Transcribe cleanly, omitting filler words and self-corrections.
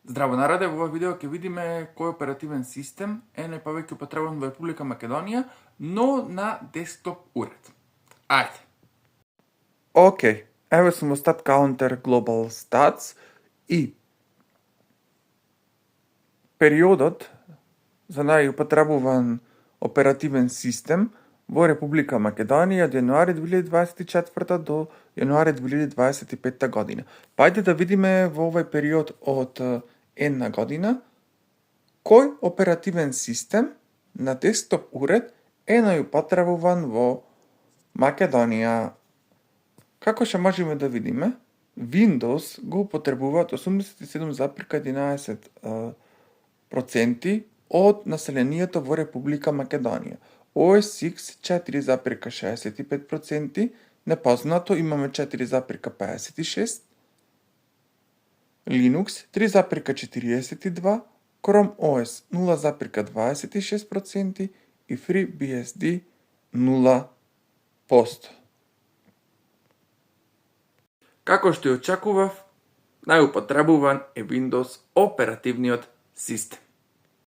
Здраво народе, во ова видео ќе видиме кој оперативен систем е најповеќе употребуван во Република Македонија, но на десктоп уред. Ајде. Океј, evo smo Stat Counter Global Stats и периодот за најупотребуван оперативен систем во Република Македонија од јануари 2024 до јануари 2025 година. Па ајде да видиме во овој период од една година кој оперативен систем на десктоп уред е најупотребуван во Македонија. Како што можеме да видиме, Windows го употребуваат 87,11% од населението во Република Македонија. OS X 4,65%, непознато имаме 4,56%, Linux 3,42%, Chrome OS 0,26% и FreeBSD 0%. Како што и очекував, најупотребуван е Windows оперативниот систем.